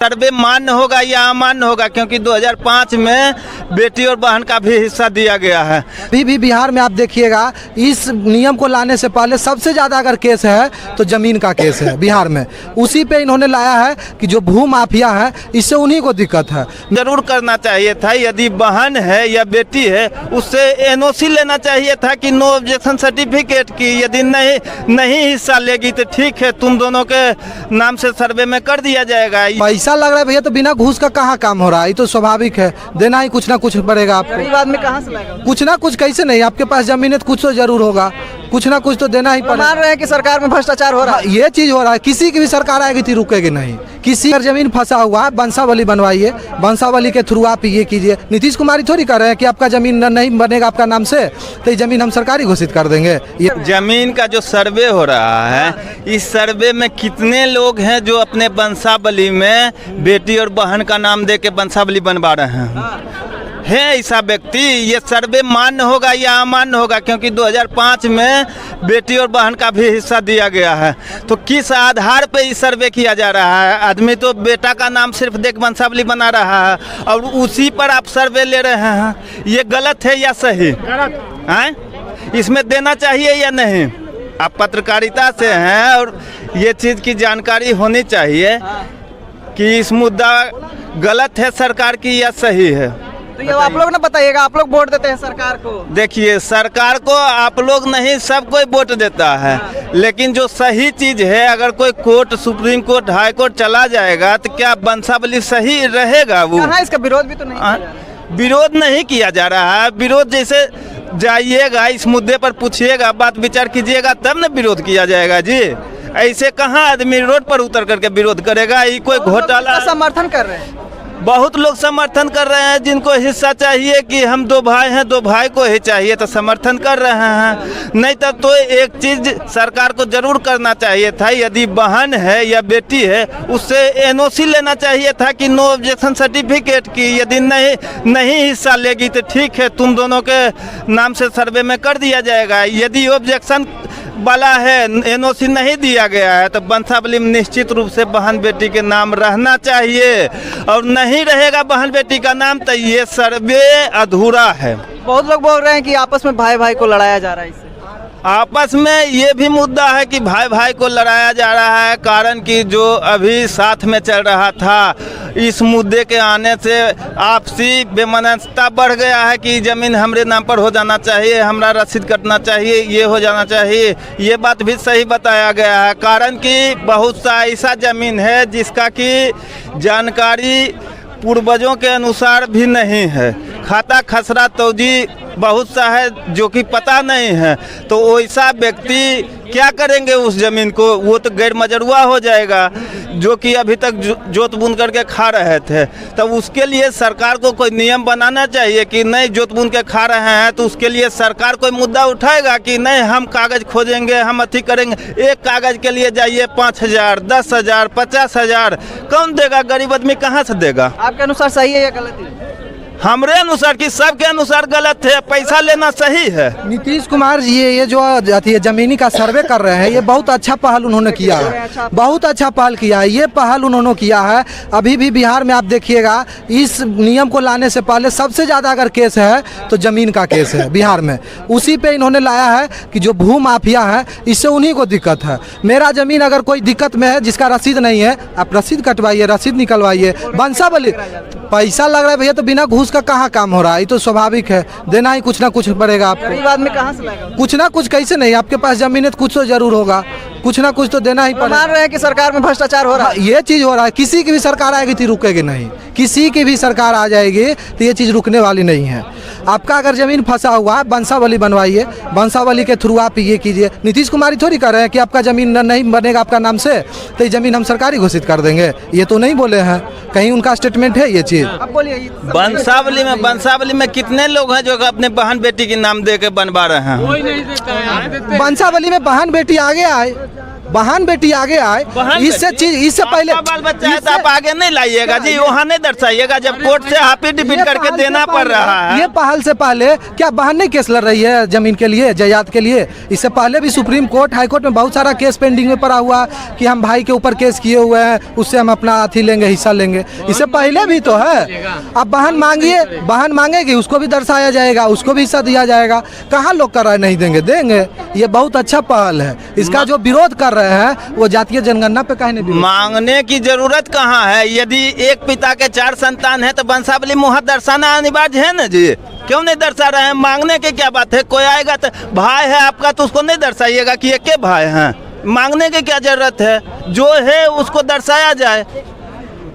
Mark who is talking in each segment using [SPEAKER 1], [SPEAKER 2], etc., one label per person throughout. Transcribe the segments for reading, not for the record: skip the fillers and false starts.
[SPEAKER 1] सर्वे मान्य होगा या अमान्य होगा, क्योंकि 2005 में बेटी और बहन का भी हिस्सा दिया गया है।
[SPEAKER 2] अभी भी बिहार में आप देखिएगा, इस नियम को लाने से पहले सबसे ज़्यादा अगर केस है तो ज़मीन का केस है बिहार में। उसी पे इन्होंने लाया है कि जो भू माफिया है, इससे उन्हीं को दिक्कत है।
[SPEAKER 1] जरूर करना चाहिए था, यदि बहन है या बेटी है उससे एनओसी लेना चाहिए था कि नो ऑब्जेक्शन सर्टिफिकेट की। यदि नहीं हिस्सा लेगी तो ठीक है, तुम दोनों के नाम से सर्वे में कर दिया जाएगा।
[SPEAKER 2] पैसा लग रहा है भैया, तो बिना घूस का कहाँ काम हो रहा है? ये तो स्वाभाविक है, देना ही कुछ ना कुछ पड़ेगा आपको।
[SPEAKER 3] गरीब आदमी कहाँ से लाएगा?
[SPEAKER 2] कुछ ना कुछ कैसे नहीं, आपके पास जमीन है तो कुछ तो जरूर होगा, कुछ ना कुछ तो देना ही पड़ेगा।
[SPEAKER 3] मान रहे हैं कि सरकार में भ्रष्टाचार हो रहा है।
[SPEAKER 2] ये चीज हो रहा है, किसी की भी सरकार आएगी तो रुकेगी नहीं। किसी अगर जमीन फंसा हुआ है, वंशावली बनवाइए, वंशावली के थ्रू आप ये कीजिए। नीतीश कुमार थोड़ी कर रहे हैं कि आपका जमीन नहीं बनेगा आपका नाम से तो ये जमीन हम सरकारी घोषित कर देंगे। ये
[SPEAKER 1] जमीन का जो सर्वे हो रहा है, इस सर्वे में कितने लोग हैं जो अपने वंशावली में बेटी और बहन का नाम दे के वंशावली बनवा रहे हैं? है ऐसा व्यक्ति? ये सर्वे मान्य होगा या अमान्य होगा, क्योंकि 2005 में बेटी और बहन का भी हिस्सा दिया गया है। तो किस आधार पे इस सर्वे किया जा रहा है? आदमी तो बेटा का नाम सिर्फ देख वंशावली बना रहा है और उसी पर आप सर्वे ले रहे हैं। ये गलत है या सही? गलत है। इसमें देना चाहिए या नहीं? आप पत्रकारिता से हैं और ये चीज़ की जानकारी होनी चाहिए कि इस मुद्दा गलत है सरकार की या सही है।
[SPEAKER 3] तो ये आप लोग ना बताइएगा, आप लोग वोट देते हैं सरकार को।
[SPEAKER 1] देखिए, सरकार को आप लोग नहीं, सब कोई वोट देता है, लेकिन जो सही चीज है, अगर कोई court, supreme court, high court चला जाएगा तो क्या वंशावली सही रहेगा? वो
[SPEAKER 3] कहाँ इसका विरोध भी तो नहीं किया जा रहा है।
[SPEAKER 1] विरोध नहीं किया जा रहा है। विरोध जैसे जाइएगा, इस मुद्दे पर पूछिएगा, बात विचार कीजिएगा, तब न विरोध किया जाएगा जी। ऐसे कहाँ आदमी रोड पर उतर करके विरोध करेगा? ये कोई घोटाला?
[SPEAKER 3] समर्थन कर रहे हैं,
[SPEAKER 1] बहुत लोग समर्थन कर रहे हैं। जिनको हिस्सा चाहिए कि हम दो भाई हैं, दो भाई को ही चाहिए तो समर्थन कर रहे हैं। नहीं तब तो एक चीज सरकार को जरूर करना चाहिए था, यदि बहन है या बेटी है उससे एनओसी लेना चाहिए था कि नो ऑब्जेक्शन सर्टिफिकेट की। यदि नहीं हिस्सा लेगी तो ठीक है, तुम दोनों के नाम से सर्वे में कर दिया जाएगा। यदि ऑब्जेक्शन वाला है, एनओसी नहीं दिया गया है, तो वंशावली में निश्चित रूप से बहन बेटी के नाम रहना चाहिए, और नहीं रहेगा बहन बेटी का नाम तो ये सर्वे अधूरा है।
[SPEAKER 3] बहुत लोग बोल रहे हैं कि आपस में भाई भाई को लड़ाया जा रहा है। इससे
[SPEAKER 1] आपस में ये भी मुद्दा है कि भाई भाई को लड़ाया जा रहा है, कारण कि जो अभी साथ में चल रहा था, इस मुद्दे के आने से आपसी बेमनस्ता बढ़ गया है कि जमीन हमरे नाम पर हो जाना चाहिए, हमरा रसीद कटना चाहिए, ये हो जाना चाहिए। ये बात भी सही बताया गया है, कारण कि बहुत सा ऐसा जमीन है जिसका कि जानकारी पूर्वजों के अनुसार भी नहीं है। खाता खसरा तौजी बहुत सा है जो कि पता नहीं है, तो वैसा व्यक्ति क्या करेंगे उस जमीन को? वो तो गैर मजरूआ हो जाएगा, जो कि अभी तक जोत बुन करके खा रहे थे। तो उसके लिए सरकार को कोई नियम बनाना चाहिए कि नहीं, जोत बुन के खा रहे हैं तो उसके लिए सरकार कोई मुद्दा उठाएगा कि नहीं, हम कागज खोजेंगे, हम अथी करेंगे। एक कागज के लिए जाइए 5,000, 10,000, 50,000, कौन देगा? गरीब आदमी कहाँ से देगा?
[SPEAKER 3] आपके अनुसार सही है या गलत है?
[SPEAKER 1] हमरे अनुसार कि सबके अनुसार गलत है, पैसा लेना सही है।
[SPEAKER 2] नीतीश कुमार जी ये जो जमीनी का सर्वे कर रहे हैं, ये बहुत अच्छा पहल उन्होंने किया है, बहुत अच्छा पहल किया है। ये पहल उन्होंने किया है। अभी भी बिहार में आप देखिएगा, इस नियम को लाने से पहले सबसे ज़्यादा अगर केस है तो ज़मीन का केस है बिहार में। उसी पे इन्होंने लाया है कि जो भू माफिया है, इससे उन्हीं को दिक्कत है। मेरा ज़मीन अगर कोई दिक्कत में है, जिसका रसीद नहीं है, आप रसीद कटवाइए, रसीद निकलवाइए। वंशावली पैसा लग रहा है भैया, तो बिना घूस का कहाँ काम हो रहा है? ये तो स्वाभाविक है, देना ही कुछ ना कुछ पड़ेगा आपको।
[SPEAKER 3] गरीब आदमी कहाँ से लाएगा?
[SPEAKER 2] कुछ ना कुछ कैसे नहीं, आपके पास जमीन है तो कुछ तो जरूर होगा, कुछ ना कुछ तो देना ही पड़ेगा।
[SPEAKER 3] मान रहे हैं कि सरकार में भ्रष्टाचार हो रहा है।
[SPEAKER 2] ये चीज हो रहा है, किसी की भी सरकार आएगी तो रुकेगी नहीं। किसी की भी सरकार आ जाएगी तो ये चीज रुकने वाली नहीं है। आपका अगर जमीन फंसा हुआ है, वंशावली बनवाइए, वंशावली के थ्रू आप ये कीजिए। नीतीश कुमार थोड़ी कर रहे हैं कि आपका जमीन नहीं बनेगा आपका नाम से तो ये जमीन हम सरकारी घोषित कर देंगे। ये तो नहीं बोले हैं, कहीं उनका स्टेटमेंट है ये चीज?
[SPEAKER 3] अब बोलिए,
[SPEAKER 1] वंशावली में कितने लोग हैं जो अपने बहन बेटी के नाम दे के बनवा रहे हैं?
[SPEAKER 2] वंशावली में बहन बेटी आगे आए, बहन बेटी आगे आए, इससे पहले
[SPEAKER 1] आपका बाल बच्चा है तो आप आगे नहीं लाइएगा जी, वहाँ नहीं दर्शाइएगा जब कोर्ट से हाफी डिफिट करके देना पड़ रहा है।
[SPEAKER 2] ये पहल से पहले क्या बहन नहीं केस लड़ रही है जमीन के लिए, जायदाद के लिए? इससे पहले भी सुप्रीम कोर्ट, हाई कोर्ट में बहुत सारा केस पेंडिंग में पड़ा हुआ कि हम भाई के ऊपर केस किए हुए हैं, उससे हम अपना अथी लेंगे, हिस्सा लेंगे। इससे पहले भी तो है। अब बहन मांगिए, बहन मांगेगी उसको भी दर्शाया जाएगा, उसको भी हिस्सा दिया जाएगा। कहाँ लोग कर रहे नहीं देंगे? देंगे। ये बहुत अच्छा पहल है। इसका जो विरोध कर रहे हैं वो जातीय जनगणना पे कहीं नहीं
[SPEAKER 1] मांगने की जरूरत कहाँ है। यदि एक पिता के 4 संतान है तो वंशावली मुहर दर्शाना अनिवार्य है ना जी, क्यों नहीं दर्शा रहे हैं? मांगने की क्या बात है? कोई आएगा तो भाई है आपका तो उसको नहीं दर्शाइएगा कि ये के भाई हैं। मांगने की क्या जरूरत है? जो है उसको दर्शाया जाए।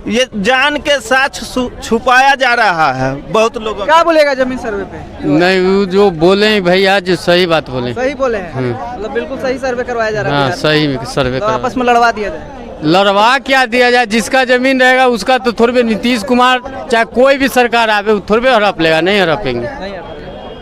[SPEAKER 1] ये जान के साथ छुपाया जा रहा है बहुत लोगों।
[SPEAKER 3] क्या बोलेगा जमीन सर्वे पे?
[SPEAKER 4] नहीं, वो जो बोले हैं भैया जो सही बात बोले,
[SPEAKER 3] सही बोले हैं, मतलब बिल्कुल सही सर्वे करवाया जा रहा है।
[SPEAKER 4] हाँ, सही सर्वे
[SPEAKER 3] तो आपस में लड़वा दिया जाए।
[SPEAKER 4] लड़वा क्या दिया जाए? जिसका जमीन रहेगा उसका तो थोड़े नीतीश कुमार चाहे कोई भी सरकार आवे वो थोड़े हड़प लेगा, नहीं हड़पेंगे।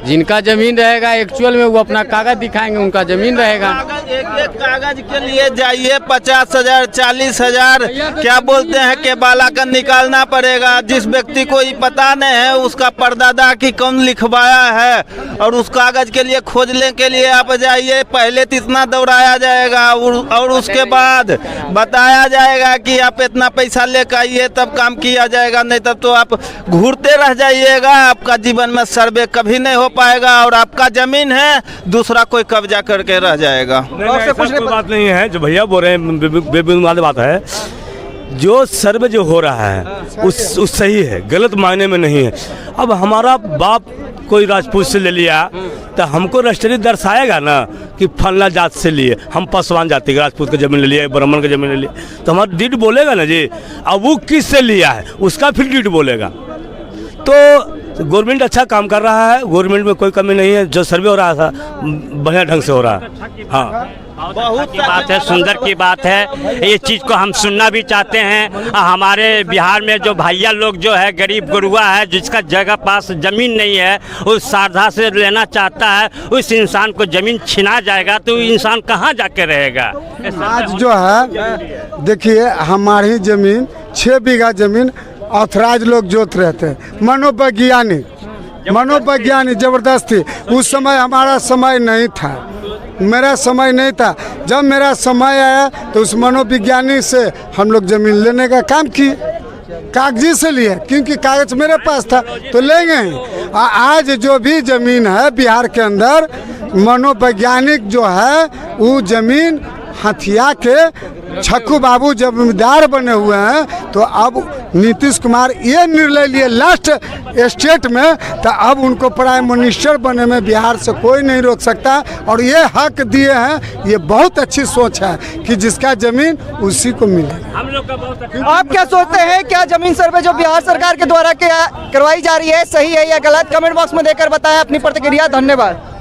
[SPEAKER 4] जिनका जमीन रहेगा एक्चुअल में वो अपना कागज दिखाएंगे, उनका जमीन रहेगा।
[SPEAKER 1] एक कागज के लिए जाइए 50,000 40,000 क्या बोलते हैं के बाला का निकालना पड़ेगा। जिस व्यक्ति को ये पता नहीं है उसका परदादा की कौन लिखवाया है, और उस कागज के लिए खोजने के लिए आप जाइए, पहले तो इतना दौड़ाया जाएगा और उसके बाद बताया जाएगा कि आप इतना पैसा लेकर आइए तब काम किया जाएगा, नहीं तब तो आप घूरते रह जाइएगा। आपका जीवन में सर्वे कभी नहीं हो पाएगा और आपका जमीन है दूसरा कोई कब्जा करके रह जाएगा।
[SPEAKER 5] ऐसा कोई बात नहीं है जो भैया बोल रहे हैं, बेबुनियाद बात है। जो सर्वे जो हो रहा है उस सही है, गलत मायने में नहीं है। अब हमारा बाप कोई राजपूत से ले लिया तो हमको रजिस्ट्री दर्शाएगा ना कि फलना जात से लिए, हम पासवान जाति के राजपूत की जमीन ले लिया, ब्राह्मण की जमीन ले लिया, तो हमारा डीड बोलेगा ना जी। अब वो किस से लिया है उसका फिर डीड बोलेगा। तो गवर्नमेंट अच्छा काम कर रहा है, गवर्नमेंट में कोई कमी नहीं है। जो सर्वे हो रहा था बढ़िया ढंग से हो रहा है। हाँ,
[SPEAKER 6] बहुत की बात है, सुंदर की बात है। ये चीज़ को हम सुनना भी चाहते हैं। हमारे बिहार में जो भैया लोग जो है गरीब गुरुआ है, जिसका जगह पास ज़मीन नहीं है, उस सारधा से लेना चाहता है, उस इंसान को ज़मीन छिना जाएगा तो इंसान कहाँ जाके रहेगा?
[SPEAKER 7] आज जो है देखिए हमारी ज़मीन 6 बीघा ज़मीन ऑथराइज लोग जोत रहते हैं, मनोवैज्ञानिक जबरदस्ती। उस समय हमारा समय नहीं था, मेरा समय नहीं था। जब मेरा समय आया तो उस मनोविज्ञानी से हम लोग ज़मीन लेने का काम किए, कागजी से लिए, क्योंकि कागज मेरे पास था तो लेंगे ही। आज जो भी ज़मीन है बिहार के अंदर, मनोवैज्ञानिक जो है वो ज़मीन हथिया के छक्कू बाबू जमींदार बने हुए हैं। तो अब नीतीश कुमार ये निर्णय लिए लास्ट स्टेट में, तो अब उनको प्राइम मिनिस्टर बने में बिहार से कोई नहीं रोक सकता। और ये हक दिए हैं, ये बहुत अच्छी सोच है कि जिसका जमीन उसी को मिले।
[SPEAKER 6] हम लोग का बहुत
[SPEAKER 3] आप क्या सोचते हैं, क्या जमीन सर्वे जो बिहार सरकार के द्वारा करवाई जा रही है सही है या गलत? कमेंट बॉक्स में देकर बताएं अपनी प्रतिक्रिया। धन्यवाद।